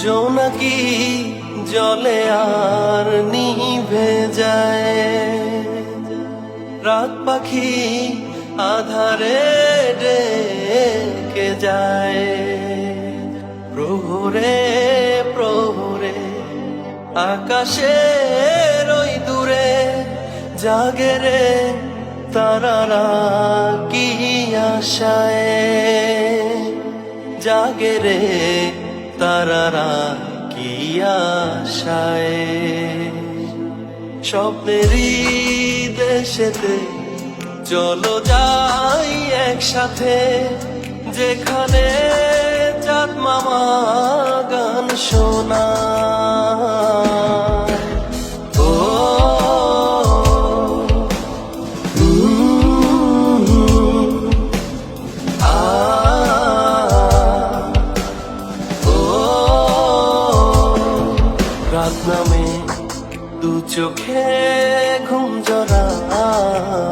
জোনাকি জলে আর নিভে যায়, রাত পাখি আধারে ডেকে যায়। প্রহরে প্রহরে আকাশের ওই দূরে জাগে রে তারারা কি আশায়, জাগে রে তারারা কি আশায়। স্বপ্নেরই দেশেতে চলো যাই একসাথে, যেখানে চাঁদ মামা গান শোনায়। ও রাত নামে দু চোখে ঘুম জড়ায়,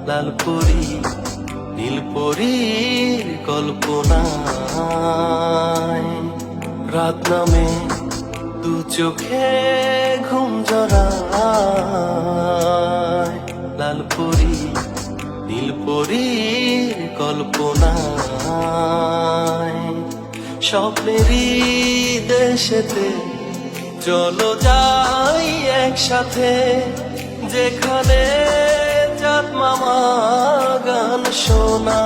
লাল পরি নীল পরীর কল্পনায়। রাত নামে দু চোখে ঘুম জড়ায়, লাল পরি নীল পরীর কল্পনায়। স্বপ্নেরই দেশেতে চলো যাই একসাথে, যেখানে চাঁদ মামা গান শোনায়।